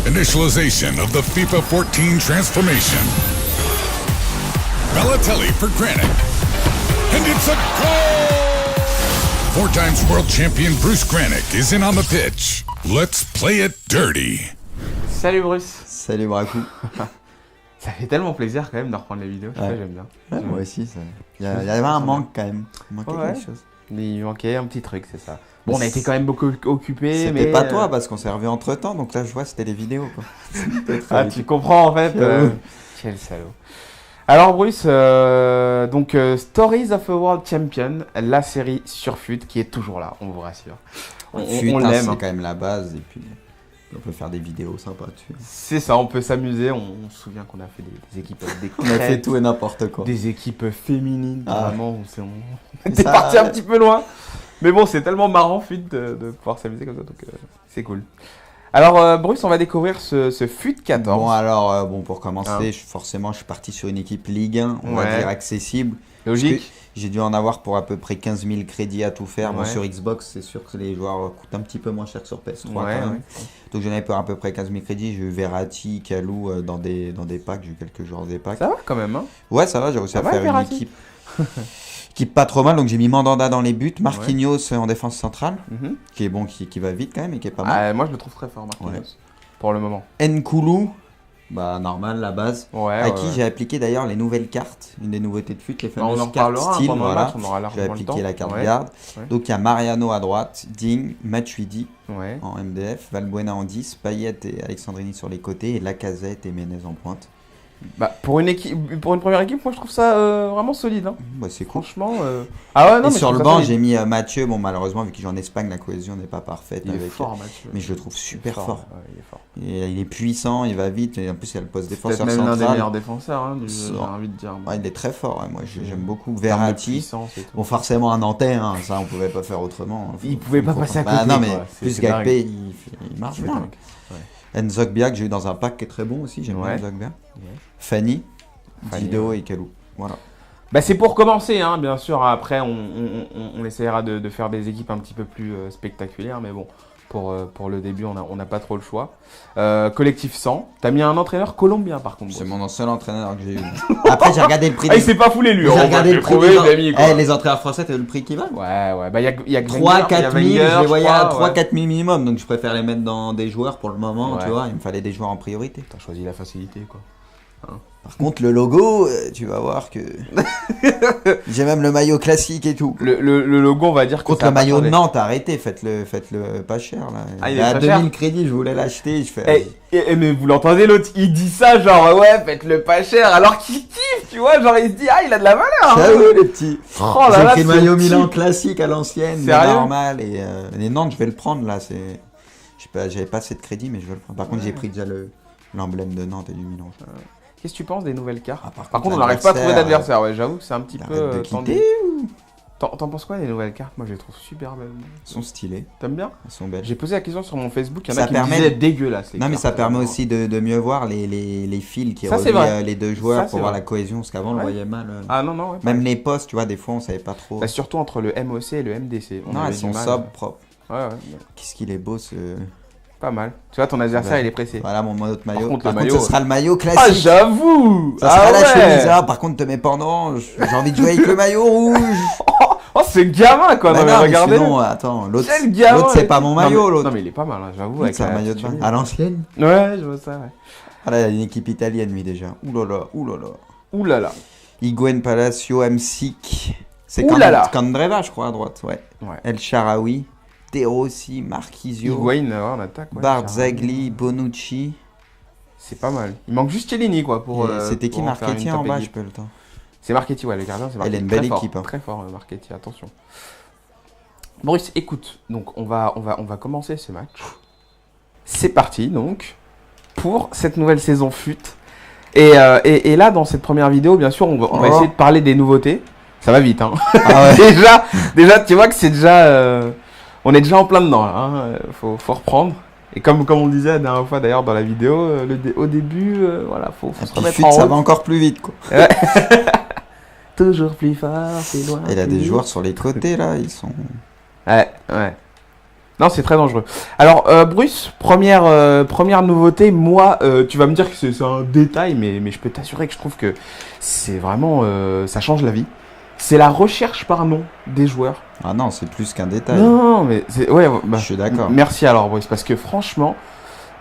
Initialization of the FIFA 14 transformation. Balotelli for Granit. And it's a goal! 4 times world champion Bruce Granick is in on the pitch. Let's play it dirty. Salut Bruce. Salut Brakou. Ça fait tellement plaisir quand même de reprendre les vidéos, je sais pas, j'aime bien. Ouais, moi aussi, il y avait un manque quand même. Il manquait quelque chose. Mais il manquait un petit truc, c'est ça. Bon, on a été quand même beaucoup occupés, mais... C'était pas toi, parce qu'on s'est revu entre temps, donc là je vois c'était les vidéos quoi. Ah, tu comprends en fait. Quel salaud. Alors Bruce, donc Stories of a World Champion, la série sur FUT qui est toujours là, on vous rassure. FUT, on l'aime. C'est quand même la base, et puis on peut faire des vidéos sympas dessus. C'est ça, on peut s'amuser, on se souvient qu'on a fait des équipes avec des On a fait tout et n'importe quoi. Des équipes féminines, vraiment, on était Ça, parti un petit peu loin. Mais bon, c'est tellement marrant, FUT, de pouvoir s'amuser comme ça, donc c'est cool. Alors, Bruce, on va découvrir ce FUT 14. Bon, alors, pour commencer, forcément, je suis parti sur une équipe Ligue 1, on va dire accessible. Logique. J'ai dû en avoir pour à peu près 15 000 crédits à tout faire. Ouais. Bon, sur Xbox, c'est sûr que les joueurs coûtent un petit peu moins cher que sur PS3 quand même. Donc j'en avais pour à peu près 15 000 crédits. J'ai eu Verratti, Kalou dans des packs. J'ai eu quelques joueurs des packs. Ça va quand même, hein? Ouais, ça va, j'ai réussi à faire Verratti. une équipe pas trop mal. Donc j'ai mis Mandanda dans les buts, Marquinhos en défense centrale, qui est bon, qui va vite quand même et qui est pas mal. Moi, je le trouve très fort, Marquinhos, pour le moment. Nkoulou, normal, la base. À qui j'ai appliqué d'ailleurs les nouvelles cartes, une des nouveautés de FUT, les on en fameuses cartes reparlera style. pendant le Voilà. match, on aura largement J'ai le appliqué temps. la carte garde. Donc il y a Mariano à droite, Digne, Matuidi Ouais. en MDF, Valbuena en 10, Payet et Alexandrini sur les côtés et Lacazette et Menez en pointe. Pour une première équipe, moi je trouve ça vraiment solide. Hein. C'est cool. Franchement. Ah ouais, non, Et mais sur je le trouve ça banc, solide. j'ai mis Mathieu. Bon, malheureusement, vu qu'il joue en Espagne, la cohésion n'est pas parfaite. Il est fort, Mathieu. Mais je le trouve super fort. Ouais, il est fort. Et il est puissant, il va vite. Et en plus, il y a le poste Peut-être défenseur même l'un des central. meilleurs défenseurs hein, du jeu, j'ai envie de dire. Il est très fort. Moi, j'aime beaucoup. En termes de Verratti. puissance et tout. Bon, forcément un Nantais, ça on pouvait pas faire autrement. Il pouvait pas passer à côté. Non, mais quoi. plus C'est Gakpé, dingue. il marche C'est bien. dingue. Ouais. Nzogbia que j'ai eu dans un pack qui est très bon aussi, j'aime bien Nzogbia. Fanny, Dido et Kalou. Voilà. C'est pour commencer, hein, bien sûr. Après, on essaiera de faire des équipes un petit peu plus spectaculaires, mais bon, pour le début, on n'a pas trop le choix. Collectif 100. T'as mis un entraîneur colombien, par contre. C'est mon seul entraîneur que j'ai eu. Après, j'ai regardé le prix. Il s'est pas foulé, lui. J'ai regardé le prix. Des les entraîneurs français, t'as vu le prix qu'ils valent? Ouais. Il y a 3-4 000, je les voyais à 3-4 000 000 minimum, donc je préfère les mettre dans des joueurs pour le moment, tu vois. Il me fallait des joueurs en priorité. T'as choisi la facilité, quoi. Par contre, le logo, tu vas voir que. J'ai même le maillot classique et tout. Le logo, on va dire que contre ça le a pas maillot de changé. Nantes, arrêtez, faites-le pas cher là. Il est à très 2000 cher. crédits, je voulais l'acheter, je fais. Mais vous l'entendez, l'autre, il dit ça, genre, faites-le pas cher, alors qu'il kiffe, tu vois, genre, il se dit, il a de la valeur. Ça oui, les petits. Oh là J'ai là, pris le ce maillot type. Milan classique à l'ancienne, mais Sérieux normal, et Nantes, je vais le prendre là, c'est. Je sais pas, j'avais pas assez de crédit, mais je vais le prendre. Par contre, j'ai pris déjà l'emblème de Nantes et du Milan. Qu'est-ce que tu penses des nouvelles cartes? Par contre, on n'arrive pas à trouver d'adversaire, j'avoue que c'est un petit peu. de tendu. quitter ou... T'en penses quoi des nouvelles cartes? Moi, je les trouve super belles. Elles sont stylées, T'aimes bien? elles sont belles. J'ai posé la question sur mon Facebook, il y en Ça a qui me permet disaient dégueulasse. Les Non, mais cartes, ça permet vraiment. aussi de mieux voir les fils qui Ça, c'est vrai. relient les deux joueurs Ça, pour c'est voir vrai. la cohésion, parce qu'avant on le Ouais. voyait mal. Ah non, ouais. Même les postes, tu vois, des fois on savait pas trop. Surtout entre le MOC et le MDC. On Non, avait elles du sont mal. sobres, propres. Ouais. Qu'est-ce qu'il est beau ce. Pas mal. Tu vois, ton adversaire, Ouais. il est pressé. Voilà mon autre maillot. contre, Par le contre, maillot, ce sera le maillot Ah, classique. j'avoue! Ça sera la ouais. chemise. Par contre, te mets pas en orange. J'ai envie de jouer avec le maillot rouge. Oh, c'est gamin, quoi! Bah Non, mais non, mais regardez! sinon, attends, l'autre, Quel gamin, l'autre c'est le pas type. mon Non, maillot, mais- l'autre. Non, mais il est pas mal, hein, j'avoue. Avec C'est un la maillot de petite bain. chemise. À l'ancienne. Ouais, je vois ça, ouais. Ah là, il y a une équipe italienne, lui déjà. Ouh là là. Ouh là là. Higuain, Palacio, Amsic. C'est Ouh là là. Candreva, je crois, à droite. Ouais. El Shaarawy, De Rossi, Marquisio, Higuain, en attaque. Ouais, Barzagli, Bonucci. C'est pas mal. Il manque juste Chiellini, quoi, pour. C'était qui pour en faire Marchetti une en top bas, équipe. je peux le temps. C'est Marchetti, ouais, le gardien, c'est Elle Marchetti. a une belle Très fort, équipe, hein. Très fort, Marchetti, attention. Bruce, écoute, donc on va commencer ce match. C'est parti, donc, pour cette nouvelle saison FUT. Et là, dans cette première vidéo, bien sûr, on va essayer de parler des nouveautés. Ça va vite, hein. Ah ouais. déjà, tu vois que c'est déjà... on est déjà en plein dedans, là. Hein. Faut reprendre. Et comme on disait la dernière fois, d'ailleurs, dans la vidéo, au début, voilà, faut se remettre en ça route. va encore plus vite, quoi. Toujours plus fort, c'est loin. Il a plus des vite. joueurs sur les côtés, là, ils sont... Ouais. Non, c'est très dangereux. Alors, Bruce, première nouveauté, moi, tu vas me dire que c'est un détail, mais je peux t'assurer que je trouve que c'est vraiment, ça change la vie. C'est la recherche par nom des joueurs. Ah non, c'est plus qu'un détail. Non, mais ouais, bah, Je suis d'accord. Merci alors, Bruce, parce que franchement,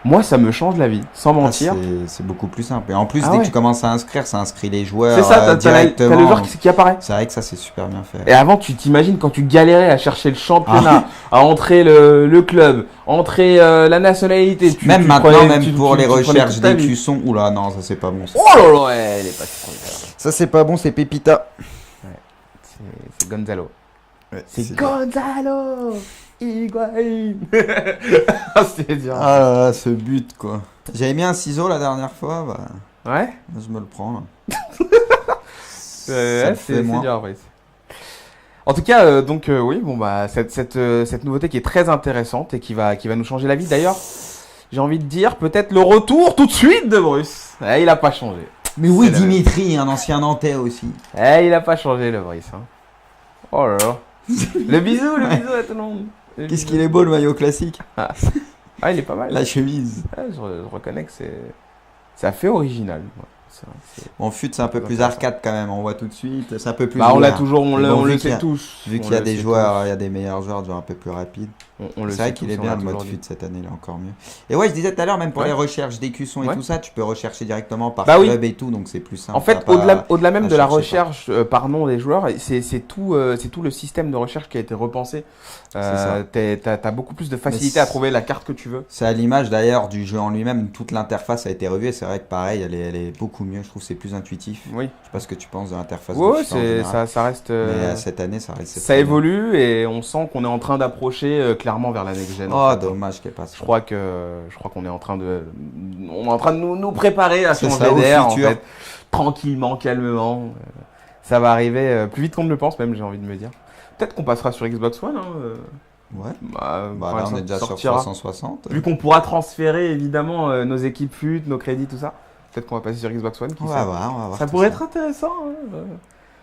moi, ça me change la vie, sans mentir. C'est beaucoup plus simple. Et en plus, Ah dès ouais. que tu commences à inscrire, ça inscrit les joueurs C'est ça, t'as directement. le joueur qui apparaît. C'est vrai que ça, c'est super bien fait. Et avant, tu t'imagines quand tu galérais à chercher le championnat, à entrer le club, entrer la nationalité. Même tu maintenant, prenais- même tu- pour tu- les tu prenais recherches toute ta vie. d'écussons. Oula, non, ça c'est pas bon. Ça, Oh là là, ouais, elle est pas si ça c'est pas bon, c'est Pépita. C'est Gonzalo. Ouais, C'est Gonzalo Higuaín. C'est dur. Ah là là, ce but quoi. J'avais mis un ciseau la dernière fois, bah, Ouais, je me le prends là. Ça ouais, le fait c'est moins. dur, Brice. En tout cas, donc oui, bon bah cette nouveauté qui est très intéressante et qui va nous changer la vie. D'ailleurs, j'ai envie de dire peut-être le retour tout de suite de Bruce. Il a pas changé. Mais oui, C'est la Dimitri, un ancien Nantais aussi. Il a pas changé le Brice. Hein. Oh là là. le bisou à tout le monde. Le Qu'est-ce bisou. qu'il est beau le maillot classique. Ah, il est pas mal. La chemise. Ouais, je reconnais que c'est assez original. Ouais, c'est vrai, Bon, fut c'est un peu plus arcade quand même, on voit tout de suite. C'est un peu plus. Bah, on l'a ouvert. toujours, on Mais le, bon, on vu le qu'il y sait a- tous. Vu On qu'il y a le des sait joueurs, il y a des meilleurs joueurs, genre un peu plus rapides. On le C'est sait vrai qu'il tous, est on bien l'a le mode toujours dit. fut cette année, il est encore mieux. Et ouais, je disais tout à l'heure, même pour Ouais. les recherches d'écussons et Ouais. tout ça, tu peux rechercher directement par Bah oui. club et tout, donc c'est plus simple. En fait, T'as pas au-delà même à de la chercher recherche par nom des joueurs, c'est tout le système de recherche qui a été repensé. ça. T'as beaucoup plus de facilité Mais à trouver la carte que tu veux. C'est à l'image d'ailleurs du jeu en lui-même, toute l'interface a été revue et c'est vrai que pareil, elle est beaucoup mieux, je trouve que c'est plus intuitif. Oui. Je sais pas ce que tu penses de l'interface. Ouais, de FIFA en général. ça reste. Mais cette année, ça reste. Ça évolue et on sent qu'on est en train d'approcher clairement vers la next gen. Oh, en fait. dommage qu'elle passe. Je crois qu'on est en train de nous préparer à C'est changer ça, au d'air, en futur. fait, tranquillement, calmement. Ça va arriver plus vite qu'on ne le pense, même, j'ai envie de me dire. Peut-être qu'on passera sur Xbox One. Hein, Ouais. bah, Bah quand là, elle on est déjà sortira. sur 360. Vu qu'on pourra transférer évidemment nos équipes FUT, nos crédits, tout ça. Peut-être qu'on va passer sur Xbox One. Qui On sait. va voir, on va voir. Ça tout pourrait être intéressant. Hein,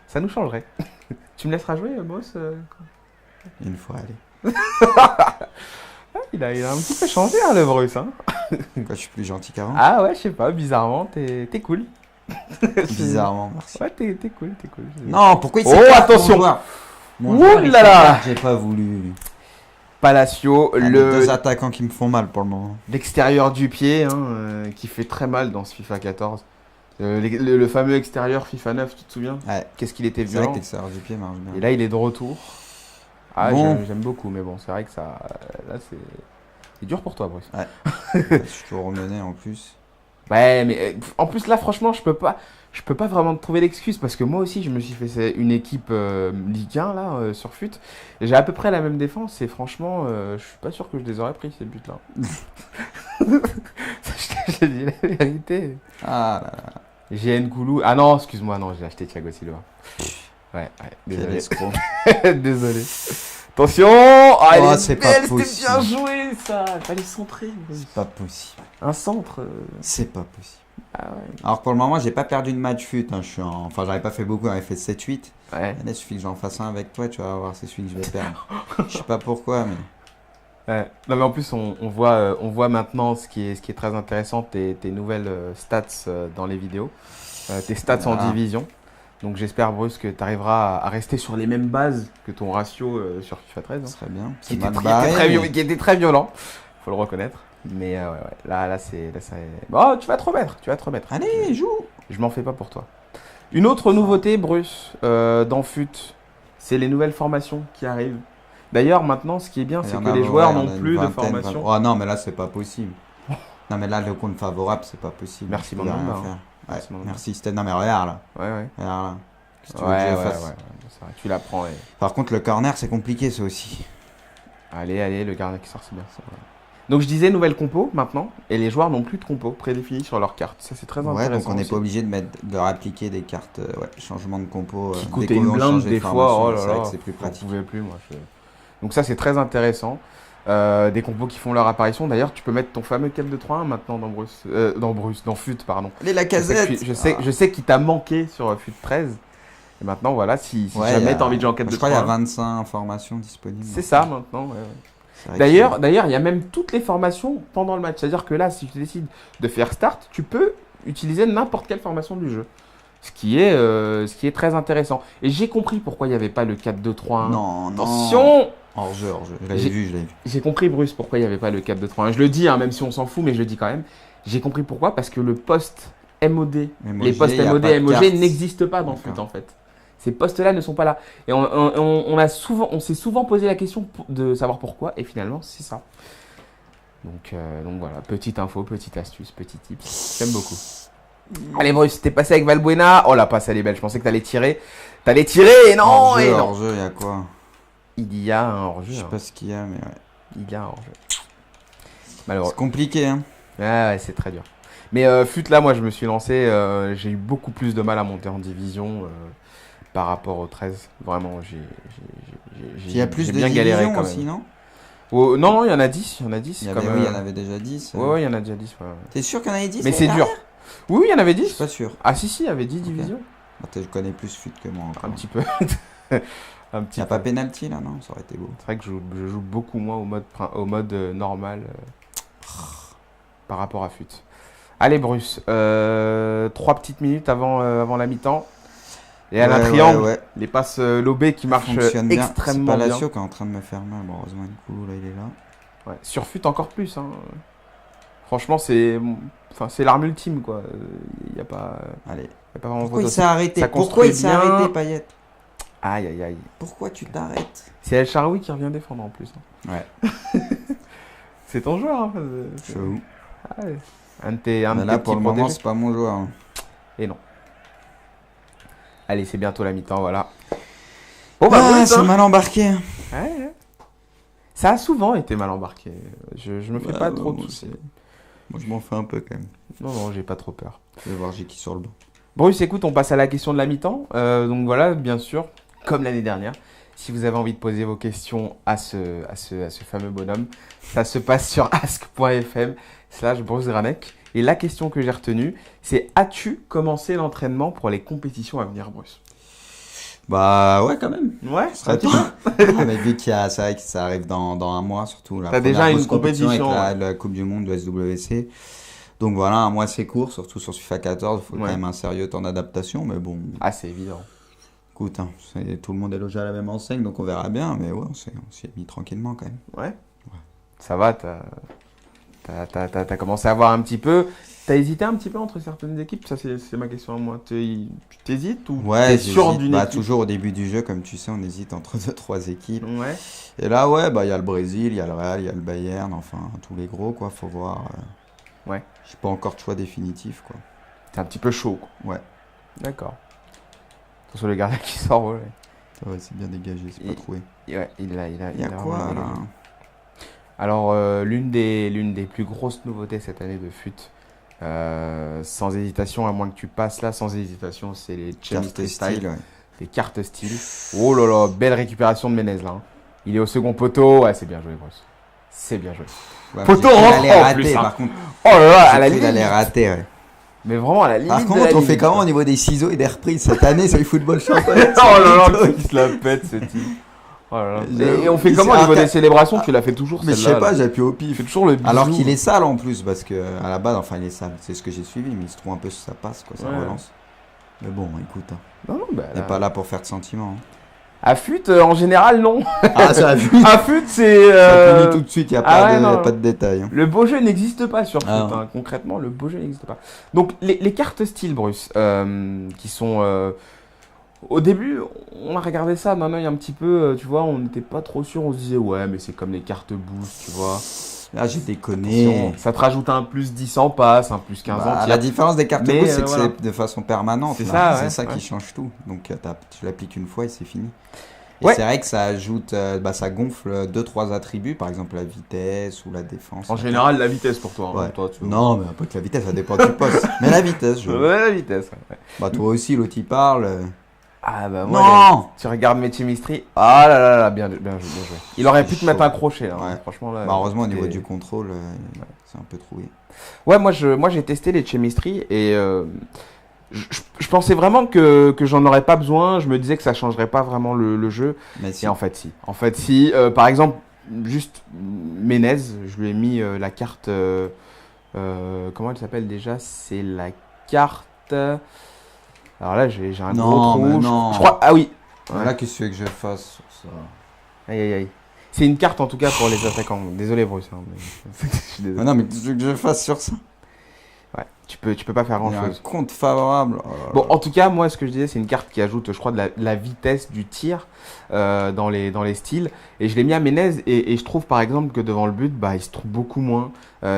ça nous changerait. Tu me laisseras jouer, boss Une fois, allez. il a un petit peu changé, hein, le Bruce. Hein. Quoi, je suis plus gentil qu'avant. Ah ouais, je sais pas, bizarrement, t'es cool. Bizarrement, merci. Ouais, t'es cool. Non, pourquoi il Oh, s'écarte, attention. mon joueur Mon Ouh joueur, il là là. s'écarte, j'ai pas voulu. Palacio, Les deux attaquants qui me font mal pour le moment. l'extérieur du pied, hein, qui fait très mal dans ce FIFA 14. Le fameux extérieur FIFA 9, tu te souviens? Ouais. Qu'est-ce qu'il était C'est vrai violent. que l'extérieur du pied marche bien. Et là, il est de retour. Ah, Bon. j'aime beaucoup, mais bon, c'est vrai que ça. Là, c'est dur pour toi, Bruce. Je suis toujours remené en plus. Ouais, mais en plus, là, franchement, je peux pas vraiment te trouver d'excuses parce que moi aussi, je me suis fait une équipe Ligue 1 là, sur FUT. Et j'ai à peu près la même défense et franchement, je suis pas sûr que je les aurais pris ces buts-là. Je te dis la vérité. Ah là là, J'ai Nkoulou. Ah non, excuse-moi, non, j'ai acheté Thiago Silva. Ouais, quel désolé. escroc. Désolé. Attention! Ah, elle Oh, est c'est pas belle, c'était possible. bien joué ça! Il fallait centrer. C'est pas possible. Un centre. C'est pas possible. Ah ouais. Alors pour le moment, j'ai pas perdu de match fut. Hein. Enfin, j'avais pas fait beaucoup, j'avais fait 7-8. Ouais. Là, il suffit que j'en fasse un avec toi, tu vas voir, c'est celui que je vais perdre. Je sais pas pourquoi, mais. Ouais. Non mais en plus on voit maintenant ce qui est très intéressant, tes nouvelles stats dans les vidéos, tes stats en Voilà. division. Donc j'espère Bruce que tu arriveras à rester sur les mêmes bases que ton ratio sur FIFA 13. Ce Hein, serait bien. qui, C'est était mal très, barré. mais- qui était très violent, faut le reconnaître. Mais ouais. Là c'est bon, tu vas te remettre. Allez, joue. Je m'en fais pas pour toi. Une autre nouveauté Bruce dans FUT, c'est les nouvelles formations qui arrivent. D'ailleurs, maintenant, ce qui est bien, Il y c'est en que a, les ouais, joueurs il y en a n'ont une plus de vingtaine, formation. Oh non, mais là, c'est pas possible. Non, mais là, le compte favorable, c'est pas possible. Merci, Je peux rien Mandanda, faire. hein. Ouais, Merci, Mandanda. merci, Stan. Non, mais regarde là. Ouais. Regarde là. Qu'est-ce que tu Ouais, veux que je fasse c'est vrai. Tu l'apprends. Ouais. Par contre, le corner, c'est compliqué, ça aussi. Allez, le gardien qui sort, c'est bien. Ça, ouais. Donc, je disais nouvelle compo maintenant, et les joueurs n'ont plus de compo prédéfinie sur leur carte. Ça, c'est très Ouais, intéressant. donc on n'est aussi. pas obligé de réappliquer des cartes, changement de compo. Qui dès coûtait qu'on une veut blinde changer de des fois. formation, Oh là c'est vrai là, que c'est plus j'en pratique. pouvais plus, moi. Donc, ça, c'est très intéressant. Des compos qui font leur apparition. D'ailleurs, tu peux mettre ton fameux cap de 3-1 maintenant dans FUT, pardon. Allez, la casette. Je sais qu'il t'a manqué sur FUT 13. Et maintenant, voilà, si Ouais, jamais il y a- t'as envie de jouer en 4 de Je crois qu'il y a 3-1, 25 formations disponibles. c'est ça maintenant. Ouais. C'est vrai D'ailleurs, il y a même toutes les formations pendant le match. C'est-à-dire que là, si tu décides de faire start, tu peux utiliser n'importe quelle formation du jeu. Ce qui est très intéressant. Et j'ai compris pourquoi il n'y avait pas le 4-2-3-1. Non, Attention. Hors-jeu. Je l'avais vu. J'ai compris, Bruce, pourquoi il n'y avait pas le 4-2-3-1. Je le dis, hein, même si on s'en fout, mais je le dis quand même. J'ai compris pourquoi, parce que le poste MOD, les postes y a MOD pas de et MOG carte. n'existent pas dans le foot, en fait. Ces postes-là ne sont pas là. Et on s'est souvent posé la question de savoir pourquoi, et finalement, c'est ça. Donc voilà, petite info, petite astuce, petit tip. J'aime beaucoup. Allez, Bruce, t'es passé avec Valbuena. Oh, la passe, elle est belle. Je pensais que t'allais tirer. Et non, Hors-jeu, il y a quoi? Il y a un hors-jeu. Je sais pas ce qu'il y a, mais ouais. Il y a un hors-jeu. Malheureux. C'est compliqué, hein. Ouais, c'est très dur. Mais fut là, moi, je me suis lancé. J'ai eu beaucoup plus de mal à monter en division par rapport au 13. Vraiment, Il y a plus j'ai de bien galéré divisions quand aussi, même. non? Oh, non, il y en a 10. Il y en a 10. Il y comme, avait, oui, il y en avait déjà 10. Ouais, il y en a déjà 10. Ouais. T'es sûr qu'il y en avait 10? Mais c'est dur. Oui, il y en avait Je 10. suis pas sûr. Ah, si, il y avait 10 divisions. Je connais plus FUT que moi encore. Un petit peu. Un petit Il n'y a peu. pas penalty là, non? Ça aurait été beau. C'est vrai que je joue beaucoup moins au mode normal par rapport à FUT. Allez, Bruce. 3 petites minutes avant la mi-temps. Et à la triangle, ouais. les passes lobées qui marchent Fonctionne bien. extrêmement C'est bien. Palacio qui est en train de me faire mal. Bon, heureusement, Nkoulou là, il est là. Ouais. Sur FUT encore plus. Hein. Franchement, c'est l'arme ultime, quoi. Il n'y a pas, Allez. y a pas vraiment Pourquoi il photo. s'est arrêté? Ça Pourquoi il s'est construit bien. arrêté, Payet? Aïe, aïe, aïe. Pourquoi tu t'arrêtes? C'est El Shaarawy qui revient défendre en plus. Hein. Ouais. C'est ton joueur. Hein. Chelou. Ah ouais. Un de tes Mais là, petits pour le moment, protégés. c'est pas mon joueur. Hein. Et non. Allez, c'est bientôt la mi-temps, voilà. Oh bah Bruce, c'est hein. mal embarqué. Ouais. Ça a souvent été mal embarqué. Je me fais pas trop de moi soucis. aussi. Moi, je m'en fais un peu quand même. Non, j'ai pas trop peur. Je vais voir j'ai qui sur le banc. Bruce, écoute, on passe à la question de la mi-temps. Donc voilà, bien sûr, comme l'année dernière, si vous avez envie de poser vos questions à ce fameux bonhomme, ça se passe sur ask.fm/Bruce Granek. Et la question que j'ai retenue, c'est: as-tu commencé l'entraînement pour les compétitions à venir, Bruce? Bah ouais, quand même. Ouais, Ça va mais vu c'est vrai que ça arrive dans un mois, surtout la T'as première déjà grosse une compétition, avec la Coupe du Monde de SWC. Donc voilà, un mois c'est court, surtout sur FIFA 14, il faut quand même un sérieux temps d'adaptation, mais bon. Ah, c'est évident. Écoute, hein, tout le monde est logé à la même enseigne, donc on verra bien, mais ouais, on s'y est mis tranquillement quand même. Ouais. Ça va, t'as commencé à voir un petit peu. T'as hésité un petit peu entre certaines équipes? Ça, c'est ma question à moi. Tu t'hésites ou Ouais, t'es sûr d'une bah, équipe? toujours au début du jeu, comme tu sais, on hésite entre 2-3 équipes. Ouais. Et là, ouais, bah il y a le Brésil, il y a le Real, il y a le Bayern, enfin tous les gros, quoi, faut voir. Ouais. J'ai pas encore de choix définitif, quoi. T'es un petit peu chaud, quoi. Ouais. D'accord. Attention, le gardien qui sort, ouais. Ça va, c'est bien dégagé, c'est pas trouvé. Ouais, il a Il y a vraiment quoi là? dégagé. Alors, l'une des plus grosses nouveautés cette année de FUT, sans hésitation, à moins que tu passes là, sans hésitation, c'est les Chemistry Style, ouais. les cartes style. Oh là là, belle récupération de Menez là. Hein. Il est au second poteau, ouais, c'est bien joué, Bruce. C'est bien joué. Ouais, Poteau j'ai cru rentre qu'il allait en rater, plus, hein. par contre. Oh là là, à la J'ai cru qu'il allait limite. rater, ouais. Mais vraiment à la limite. Par de contre, la on fait limite, comment quoi. au niveau des ciseaux et des reprises? Cette année, c'est le football championnat. Oh là là, il se la pète ce type. Oh là là. Et on fait comment au niveau des célébrations? Tu l'as fait toujours Mais je celle-là, sais pas, là. j'appuie au Tu pif. fais toujours le bisou. Alors qu'il est sale en plus, parce que à la base, enfin il est sale, c'est ce que j'ai suivi, mais il se trouve un peu sur sa passe, quoi, ça Ouais. relance. Mais bon, écoute, hein. Non, bah, On n'est pas là pour faire de sentiments. Hein. À FUT, en général, non. Ah, ça a vu. À FUT, c'est. Ça punit tout de suite, il n'y a ah pas, ouais, de, non. y a pas de détails. Hein. Le beau jeu n'existe pas sur FUT. Ah non. Hein. Concrètement, le beau jeu n'existe pas. Donc, les cartes style, Bruce, qui sont. Au début, on a regardé ça d'un œil un petit peu, tu vois, on n'était pas trop sûr, on se disait, ouais, mais c'est comme les cartes boost, tu vois. Là, j'ai déconné. Ça te rajoute un plus 10 en passe, un plus 15 en Bah, tir. la différence des cartes Mais, boost, c'est que voilà. c'est de façon permanente. C'est là. ça, ouais, C'est ça ouais. qui change tout. Donc, tu l'appliques une fois et c'est fini. Et Ouais. c'est vrai que ça ajoute, ça gonfle 2-3 attributs, par exemple la vitesse ou la défense. En général, la vitesse pour toi. Hein. Ouais. Toi, tu... Non, mais pas que la vitesse, ça dépend du poste. Mais la vitesse, je... Ouais, la vitesse. Ouais. Bah, toi aussi, l'autre il parle. Ah bah moi, Non. tu regardes mes Chemistry. Ah là là là, bien joué, bien joué. Il aurait pu te chaud. mettre un crochet là. Ouais. Franchement là. Bah, heureusement, au niveau c'était- du contrôle, c'est un peu trouvé. Ouais, moi j'ai testé les Chemistry et je pensais vraiment que j'en aurais pas besoin. Je me disais que ça changerait pas vraiment le jeu. Mais si. Et en fait si. En fait si. Par exemple, juste Menez, je lui ai mis la carte. Comment elle s'appelle déjà? C'est la carte. Alors là, j'ai un Non, gros trou. mais non. Je crois. Ah oui. Ouais. Là, qu'est-ce que tu veux que je fasse sur ça? Aïe aïe aïe. C'est une carte en tout cas pour les attaquants. Désolé Bruce. Hein, mais... je suis désolé. Non, mais qu'est-ce que tu veux que je fasse sur ça? Ouais. Tu peux pas faire Il grand y a un chose. compte favorable. Bon, en tout cas, moi, ce que je disais, c'est une carte qui ajoute, je crois, de la vitesse du tir dans les styles. Et je l'ai mis à Menez et je trouve, par exemple, que devant le but, bah, il se trouve beaucoup moins.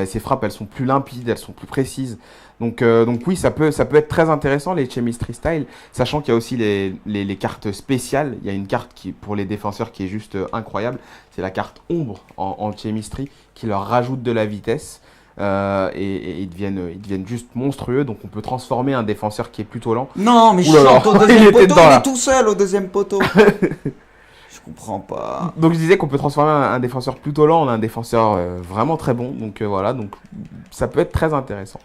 Ses frappes, elles sont plus limpides, elles sont plus précises. Donc oui, ça peut être très intéressant, les Chemistry Style, sachant qu'il y a aussi les cartes spéciales. Il y a une carte qui, pour les défenseurs qui est juste incroyable. C'est la carte ombre en Chemistry qui leur rajoute de la vitesse. Et ils deviennent juste monstrueux, donc on peut transformer un défenseur qui est plutôt lent. Non, mais je Ouh là là, chante au il deuxième était poteau, dedans, il là. est tout seul au deuxième poteau. Je comprends pas. Donc je disais qu'on peut transformer un défenseur plutôt lent en un défenseur vraiment très bon, donc voilà, donc ça peut être très intéressant.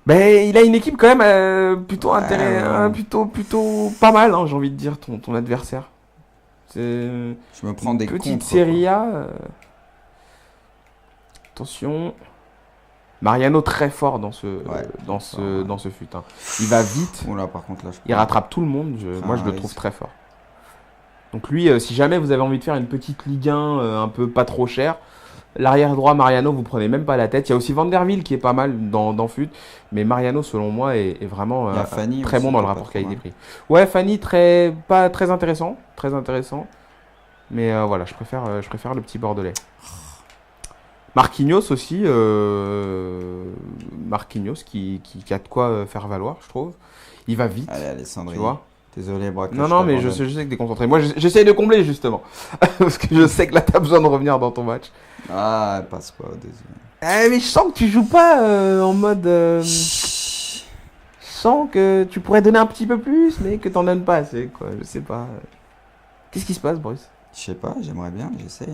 Ben, il a une équipe quand même plutôt Ouais. plutôt pas mal, hein, j'ai envie de dire, ton adversaire. C'est Je me prends des petite contres, Serie A. Attention. Mariano très fort dans ce fut. Hein. Il va vite, quoi. Oula, par contre, là, je il rattrape tout le monde. Moi, je le risque. trouve très fort. Donc lui, si jamais vous avez envie de faire une petite Ligue 1 un peu pas trop chère, l'arrière droit Mariano, vous prenez même pas la tête. Il y a aussi Van der Wiel qui est pas mal dans fut, mais Mariano, selon moi, est vraiment Il y a Fanny très aussi, bon dans le qui est pas rapport trop mal. qualité-prix. Ouais, Fanny pas très intéressant, mais voilà, je préfère le petit bordelais. Marquinhos aussi, Marquinhos qui a de quoi faire valoir, je trouve. Il va vite, Allez, Alessandro. tu vois. Désolé, Braque. Non, mais je sais que t'es concentré. Moi, j'essaye de combler justement. Parce que je sais que là, t'as besoin de revenir dans ton match. Ah, elle passe pas au deuxième. Mais je sens que tu joues pas en mode. Je sens que tu pourrais donner un petit peu plus, mais que t'en donnes pas assez, quoi. Je sais pas. Qu'est-ce qui se passe, Bruce? Je sais pas, j'aimerais bien, j'essaye.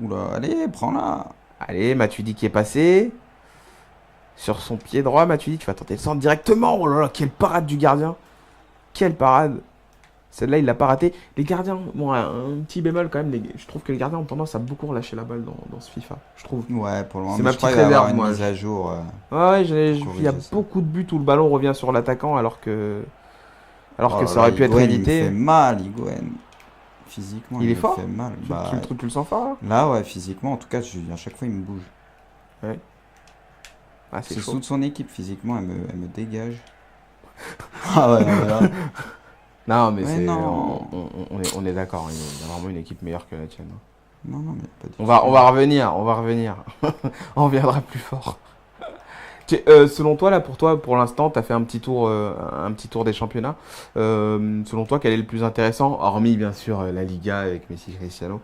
Oula, allez, prends-la. Allez, Matuidi qui est passé. Sur son pied droit, Matuidi, tu vas tenter le centre directement. Oh là là, quelle parade du gardien. Quelle parade. Celle-là, il l'a pas raté. Les gardiens, bon, un petit bémol quand même. Je trouve que les gardiens ont tendance à beaucoup relâcher la balle dans ce FIFA. Je trouve. Ouais, pour le moment, C'est mais ma je crois petite qu'il va y avoir réserve, une moi. mise à jour. Ouais, il y a corriger ça. beaucoup de buts où le ballon revient sur l'attaquant alors que Oh là ça là, aurait pu être Higuain, Il me évité. fait mal, Higuain. Physiquement, Il est me fort fait mal. Bah, Tu le sens fort là? là, ouais, physiquement, en tout cas, à chaque fois, il me bouge. Ah, c'est C'est chaud. toute son équipe, physiquement, elle me dégage. Ah ouais, voilà. Non, mais Ouais, c'est non. on est d'accord. Il y a vraiment une équipe meilleure que la tienne. Non, non, mais pas du On tout. va revenir. On reviendra plus fort. Selon toi, là, pour l'instant, tu as fait un petit tour des championnats. Selon toi, quel est le plus intéressant, hormis bien sûr la Liga avec Messi et Cristiano?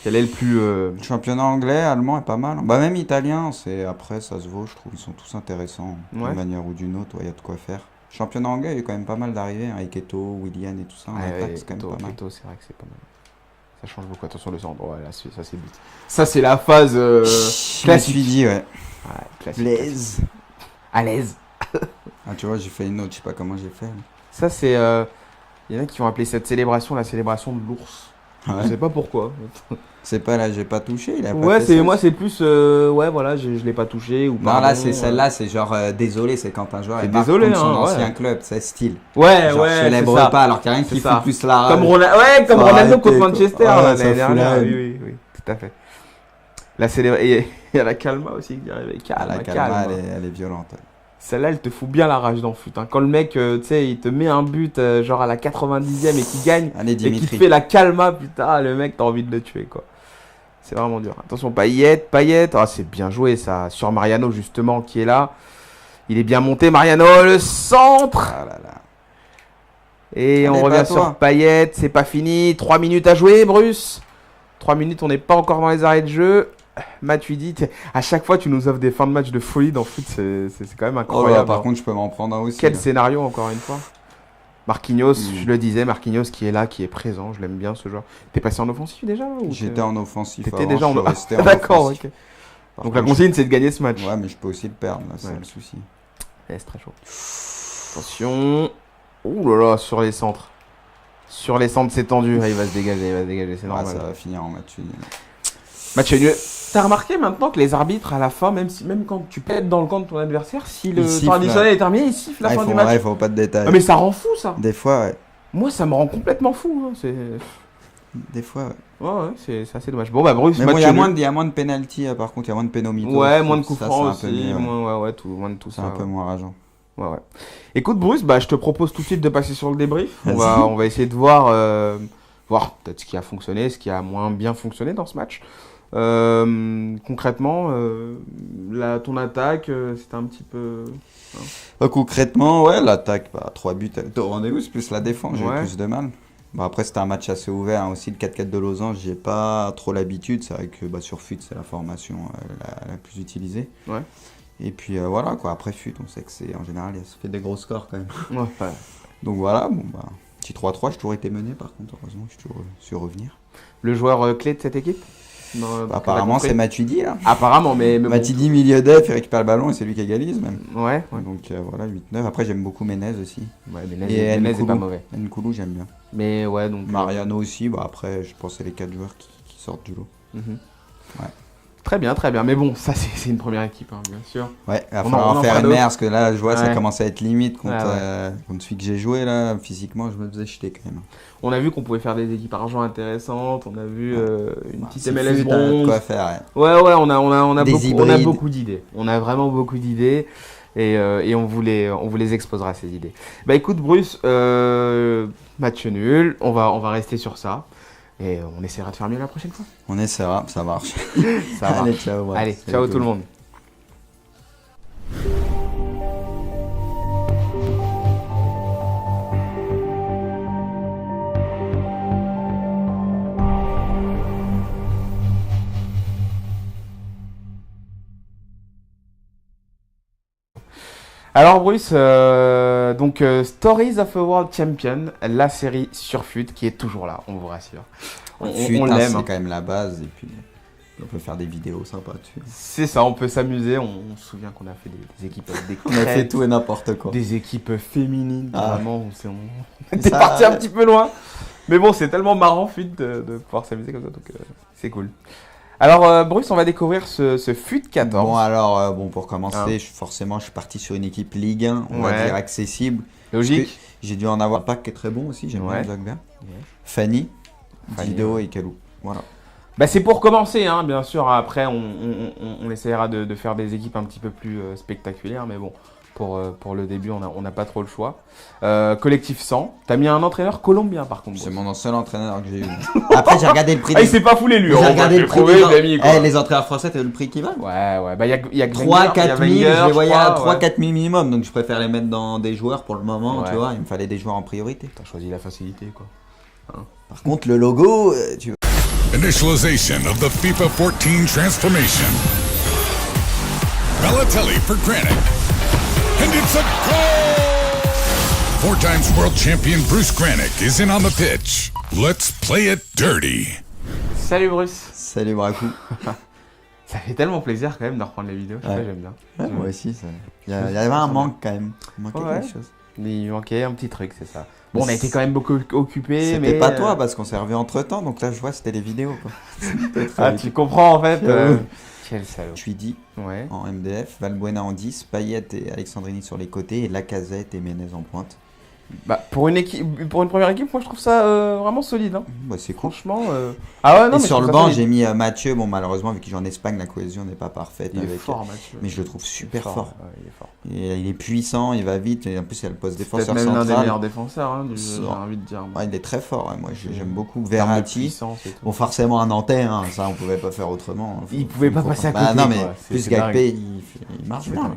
Quel est le plus. Championnat anglais, allemand est pas mal. Bah, même italien, après, ça se vaut, je trouve. Ils sont tous intéressants. Ouais. D'une manière ou d'une autre, il y a de quoi faire. Championnat anglais, il y a quand même pas mal d'arrivées. Hein, avec Eto'o, Willian et tout ça. En attaque, c'est quand même pas mal. Keto, c'est vrai que c'est pas mal. Ça change beaucoup. Attention, le centre. Ouais, là, ça, c'est but. Ça, c'est la phase Je me classique. suis dit, ouais. Ouais, classique. Blaise. À l'aise. Ah, tu vois, j'ai fait une autre, je sais pas comment j'ai fait. Ça, c'est. Il y en a qui vont appeler cette célébration la célébration de l'ours. Ouais. Je sais pas pourquoi. C'est pas là, j'ai pas touché. Il a pas Ouais, fait ça. moi, c'est plus. Ouais, voilà, je l'ai pas touché. Ou Non, pardon, là, c'est celle-là, c'est genre désolé, c'est quand un joueur C'est est marque désolé, contre son hein, ancien ouais. club, c'est style. Ouais, Genre, ouais. je c'est célèbre ça. pas, alors qu'il y a rien C'est qui ça. fout plus la rage. Comme, Faut Ronaldo arrêter, contre quoi. Manchester Ouais, là, ça l'année fout la dernière. haine. Oui, tout à fait. La célébration. Et il y a la Calma aussi qui arrive. Ah, la Calma, elle est violente. Celle-là, elle te fout bien la rage dans le foot. Hein. Quand le mec, tu sais, il te met un but genre à la 90e et qu'il gagne Allez, et qu'il te Dimitri. fait la Calma, putain, le mec, t'as envie de le tuer, quoi. C'est vraiment dur. Attention, Payet. Ah, c'est bien joué, ça. Sur Mariano, justement, qui est là. Il est bien monté, Mariano, le centre. Ah là là. Et Allez, on revient bats-toi. sur Payet. C'est pas fini. 3 minutes à jouer, Bruce. 3 minutes, on n'est pas encore dans les arrêts de jeu. Matuidi, à chaque fois, tu nous offres des fins de match de folie dans le foot. C'est quand même Oh incroyable. là, par hein. contre, je peux m'en prendre un aussi. Quel là. scénario, encore une fois. Marquinhos, Mm. je le disais, Marquinhos qui est là, qui est présent. Je l'aime bien, ce joueur. T'es passé en offensif déjà là, ou J'étais en offensif. T'étais avant, déjà en je suis resté en D'accord, offensif. ok. Par Donc la contre, consigne, c'est de gagner ce match. Ouais, mais je peux aussi le perdre, là, c'est Ouais. le souci. Ouais, c'est très chaud. Attention. Ouh là là, sur les centres. Sur les centres, c'est tendu. Ah, il va se dégager, c'est normal. Ça va finir en match nul. Match nul. T'as remarqué maintenant que les arbitres, à la fin, même quand tu peux être dans le camp de ton adversaire, si le temps additionnel est terminé, ils sifflent la fin du match. Ouais, il faut pas de détails. Ah, mais ça rend fou, ça. Des fois, ouais. Moi, ça me rend complètement fou. Hein. Des fois, ouais. Ouais, c'est assez dommage. Bon, bah, Bruce, mais bon, il y a moins de pénalty, par contre, il y a moins de pénomito. Ouais, moins de coups francs aussi. Moins de tout ça. C'est un peu moins rageant. Ouais. Écoute, Bruce, bah, je te propose tout de suite de passer sur le débrief. On va essayer de voir peut-être ce qui a fonctionné, ce qui a moins bien fonctionné dans ce match. Concrètement, ton attaque, c'était un petit peu... Concrètement, ouais, l'attaque, 3 buts, elle était au rendez-vous, c'est plus la défense, j'ai eu plus de mal. Après, c'était un match assez ouvert, hein, aussi le 4-4 de Losange, j'ai pas trop l'habitude, c'est vrai que sur FUT, c'est la formation la plus utilisée. Ouais. Et puis voilà, quoi. Après FUT, on sait que c'est en général, ça fait des gros scores quand même. Ouais. Donc voilà, petit 3-3, j'ai toujours été mené par contre, heureusement, j'ai toujours su revenir. Le joueur clé de cette équipe apparemment, c'est Matuidi là. Apparemment, mais Matuidi, milieu def, il récupère le ballon et c'est lui qui égalise même. Ouais. Donc voilà, 8-9. Après, j'aime beaucoup Menez aussi. Ouais, Menez est pas mauvais. Nkoulou, j'aime bien. Mais ouais, donc. Mariano aussi, après, je pense que c'est les 4 joueurs qui sortent du lot. Ouais. Très bien. Mais bon, ça, c'est une première équipe, hein, bien sûr. Ouais, il va falloir faire une merde, parce que là, je vois, ça commence à être limite contre celui que j'ai joué, là. Physiquement, je me faisais jeter quand même. On a vu qu'on pouvait faire des équipes argent intéressantes, on a vu une petite MLS bronze. Quoi faire, ouais, on a beaucoup d'idées. On a vraiment beaucoup d'idées et on vous les exposera, ces idées. Bah écoute, Bruce, match nul, on va rester sur ça. Et on essaiera de faire mieux la prochaine fois. On essaiera, ça marche. Allez, ciao. Allez, ciao tout le monde. Alors Bruce, Stories of a World Champion, la série sur FUT qui est toujours là, on vous rassure. On l'aime. C'est quand même la base et puis on peut faire des vidéos sympas dessus. C'est ça, on peut s'amuser. On se souvient qu'on a fait des équipes avec des crêtes, on a fait tout et n'importe quoi. Des équipes féminines, vraiment. On était parti un petit peu loin. Mais bon, c'est tellement marrant FUT de pouvoir s'amuser comme ça, donc c'est cool. Alors Bruce, on va découvrir ce FUT 14. Bon alors, pour commencer, je suis parti sur une équipe Ligue 1, on va dire accessible. Logique. J'ai dû en avoir un pack qui est très bon aussi, j'aime bien Zogba. Fanny, Dido et Kalou. Voilà. Bah c'est pour commencer, hein, bien sûr. Après, on essaiera de faire des équipes un petit peu plus spectaculaires, mais bon, pour le début, on n'a pas trop le choix. Collectif 100. T'as mis un entraîneur colombien, par contre. C'est mon seul entraîneur que j'ai eu. Après, j'ai regardé le prix. Il s'est pas foulé, lui. J'ai regardé le prix. Les entraîneurs français, t'as vu le prix qui va ? Ouais. Bah, il y a 3-4 000, je les voyais à 3-4 000 minimum. Donc, je préfère les mettre dans des joueurs pour le moment, tu vois. Il me fallait des joueurs en priorité. T'as choisi la facilité, quoi. Par contre, le logo, tu vois. Initialization of the FIFA 14 transformation. Balotelli for Granite. And it's a goal! 4 times world champion Bruce Granick is in on the pitch. Let's play it dirty. Salut Bruce. Salut Bracou. Ça fait tellement plaisir quand même de reprendre les vidéos, j'aime bien. Ouais, moi aussi, il y avait un manque quand même. Il manquait quelque chose. Il manquait un petit truc, c'est ça. Bon, on a été quand même beaucoup occupés. C'était pas toi parce qu'on s'est revu entre temps, donc là je vois c'était les vidéos quoi. Tu comprends en fait. Quel salaud. Je suis dit en MDF, Valbuena en 10, Payet et Alexandrini sur les côtés et Lacazette et Menez en pointe. Bah, pour une première équipe, moi je trouve ça vraiment solide. Hein. Bah, c'est cool. Franchement. Ah ouais, non, et sur le banc, j'ai mis Mathieu. Bon, malheureusement, vu qu'il joue en Espagne, la cohésion n'est pas parfaite. Il est fort, Mathieu. Mais je le trouve super fort. Ouais, il est fort. Et il est puissant, il va vite. Et en plus, il a le poste défenseur central. C'est même l'un des meilleurs défenseurs, hein, j'ai envie de dire. Ouais, il est très fort. Moi, j'aime beaucoup. Verratti. Bon, forcément un Nantais, hein, ça, on pouvait pas faire autrement. Il pouvait pas passer à côté. Non, mais plus Gakpé, il marche bien.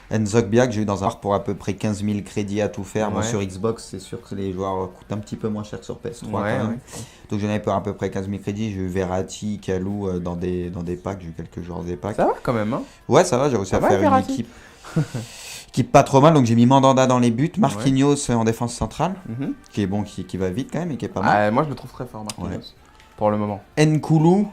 Nzogbiak, j'ai eu dans un bar pour à peu près 15 000 crédits à tout faire. Moi, sur Xbox, c'est sûr que les joueurs coûtent un petit peu moins cher que sur PS3 quand même. Donc, j'en avais pour à peu près 15 000 crédits. J'ai eu Verratti, Kalou dans des packs. J'ai eu quelques joueurs des packs. Ça va quand même, hein? Ouais, ça va. J'ai réussi à faire une équipe qui est pas trop mal. Donc, j'ai mis Mandanda dans les buts. Marquinhos en défense centrale, qui est bon, qui va vite quand même et qui est pas mal. Moi, je le trouve très fort, Marquinhos, pour le moment. Nkoulou.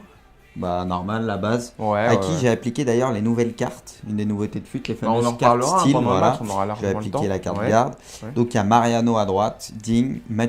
Bah normal, la base. À qui j'ai appliqué d'ailleurs les nouvelles cartes, une des nouveautés de FUT, les fameuses cartes style. Voilà. J'ai appliqué la carte garde. Donc il y a Mariano à droite, Digne, Mathieu